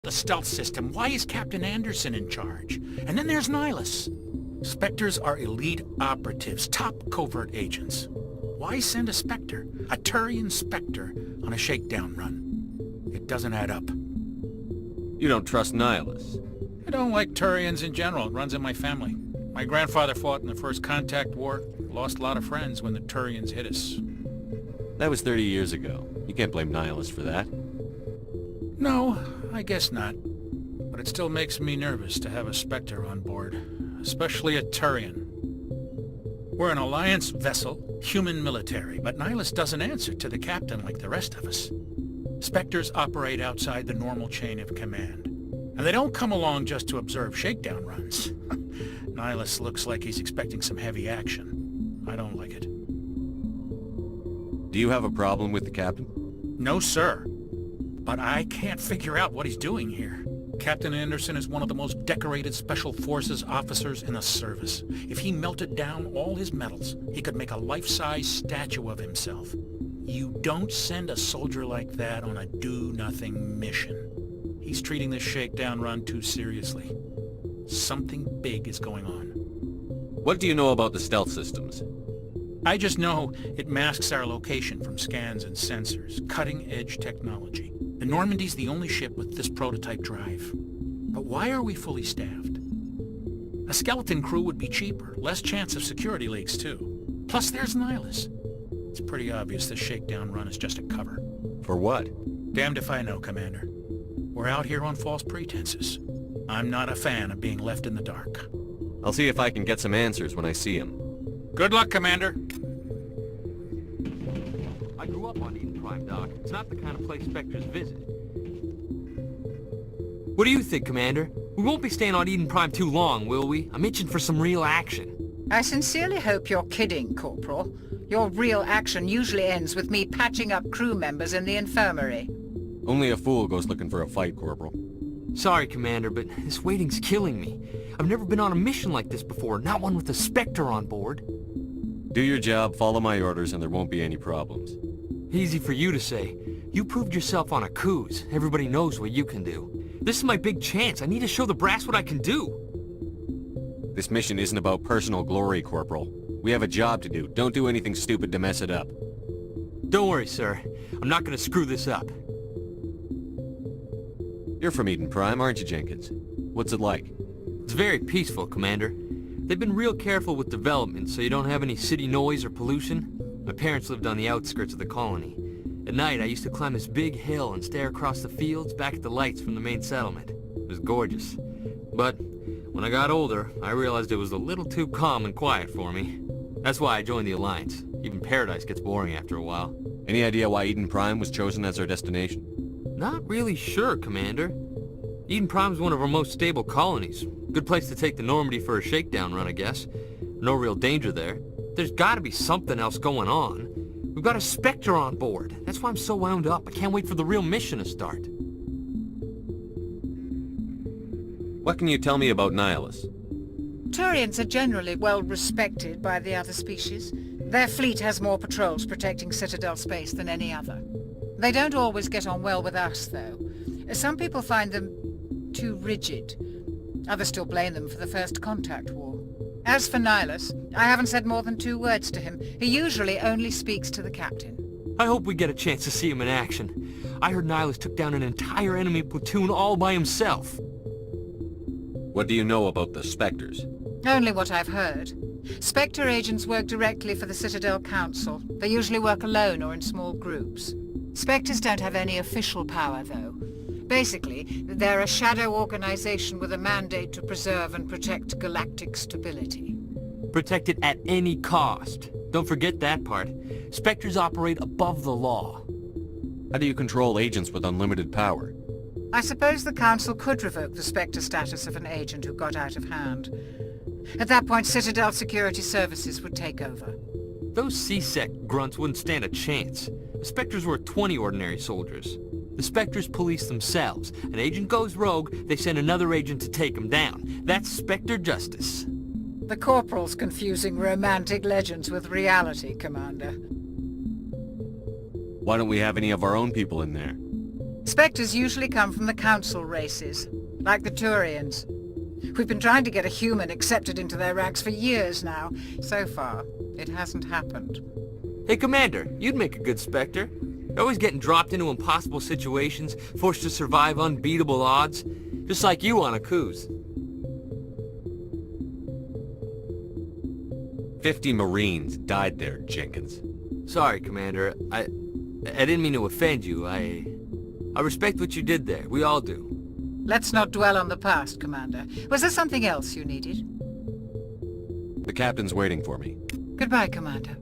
the stealth system. Why is Captain Anderson in charge? And then there's Nihilus. Spectres are elite operatives, top covert agents. Why send a Spectre, a Turian Spectre, on a shakedown run? It doesn't add up. You don't trust Nihilus? I don't like Turians in general. It runs in my family. My grandfather fought in the First Contact War. Lost a lot of friends when the Turians hit us. That was 30 years ago. You can't blame Nihilus for that. No, I guess not. But it still makes me nervous to have a Spectre on board. Especially a Turian. We're an Alliance vessel, human military, but Nihilus doesn't answer to the captain like the rest of us. Spectres operate outside the normal chain of command. And they don't come along just to observe shakedown runs. Nihilus looks like he's expecting some heavy action. I don't like it. Do you have a problem with the captain? No, sir. But I can't figure out what he's doing here. Captain Anderson is one of the most decorated Special Forces officers in the service. If he melted down all his medals, he could make a life-size statue of himself. You don't send a soldier like that on a do-nothing mission. He's treating this shakedown run too seriously. Something big is going on. What do you know about the stealth systems? I just know it masks our location from scans and sensors. Cutting-edge technology. The Normandy's the only ship with this prototype drive. But why are we fully staffed? A skeleton crew would be cheaper, less chance of security leaks too. Plus there's Nihilus. It's pretty obvious this shakedown run is just a cover. For what? Damned if I know, Commander. We're out here on false pretenses. I'm not a fan of being left in the dark. I'll see if I can get some answers when I see him. Good luck, Commander. I grew up on Eden Prime, Doc. It's not the kind of place Spectres visit. What do you think, Commander? We won't be staying on Eden Prime too long, will we? I'm itching for some real action. I sincerely hope you're kidding, Corporal. Your real action usually ends with me patching up crew members in the infirmary. Only a fool goes looking for a fight, Corporal. Sorry, Commander, but this waiting's killing me. I've never been on a mission like this before, not one with a Spectre on board. Do your job, follow my orders, and there won't be any problems. Easy for you to say. You proved yourself on a cruise. Everybody knows what you can do. This is my big chance. I need to show the brass what I can do. This mission isn't about personal glory, Corporal. We have a job to do. Don't do anything stupid to mess it up. Don't worry, sir. I'm not gonna screw this up. You're from Eden Prime, aren't you, Jenkins? What's it like? It's very peaceful, Commander. They've been real careful with development, so you don't have any city noise or pollution. My parents lived on the outskirts of the colony. At night, I used to climb this big hill and stare across the fields back at the lights from the main settlement. It was gorgeous. But when I got older, I realized it was a little too calm and quiet for me. That's why I joined the Alliance. Even Paradise gets boring after a while. Any idea why Eden Prime was chosen as our destination? Not really sure, Commander. Eden Prime's one of our most stable colonies. Good place to take the Normandy for a shakedown run, I guess. No real danger there. There's gotta be something else going on. We've got a Spectre on board. That's why I'm so wound up. I can't wait for the real mission to start. What can you tell me about Nihilus? Turians are generally well respected by the other species. Their fleet has more patrols protecting Citadel space than any other. They don't always get on well with us, though. Some people find them too rigid. Others still blame them for the First Contact War. As for Nihilus, I haven't said more than 2 words to him. He usually only speaks to the captain. I hope we get a chance to see him in action. I heard Nihilus took down an entire enemy platoon all by himself. What do you know about the Spectres? Only what I've heard. Spectre agents work directly for the Citadel Council. They usually work alone or in small groups. Spectres don't have any official power, though. Basically, they're a shadow organization with a mandate to preserve and protect galactic stability. Protect it at any cost. Don't forget that part. Spectres operate above the law. How do you control agents with unlimited power? I suppose the Council could revoke the Spectre status of an agent who got out of hand. At that point, Citadel Security Services would take over. Those C-Sec grunts wouldn't stand a chance. The Spectres were 20 ordinary soldiers. The Spectres police themselves. An agent goes rogue, they send another agent to take him down. That's Spectre justice. The Corporal's confusing romantic legends with reality, Commander. Why don't we have any of our own people in there? Spectres usually come from the council races, like the Turians. We've been trying to get a human accepted into their ranks for years now. So far, it hasn't happened. Hey, Commander, you'd make a good Spectre. You're always getting dropped into impossible situations, forced to survive unbeatable odds. Just like you on Akuz. 50 Marines died there, Jenkins. Sorry, Commander. I didn't mean to offend you. I respect what you did there. We all do. Let's not dwell on the past, Commander. Was there something else you needed? The captain's waiting for me. Goodbye, Commander.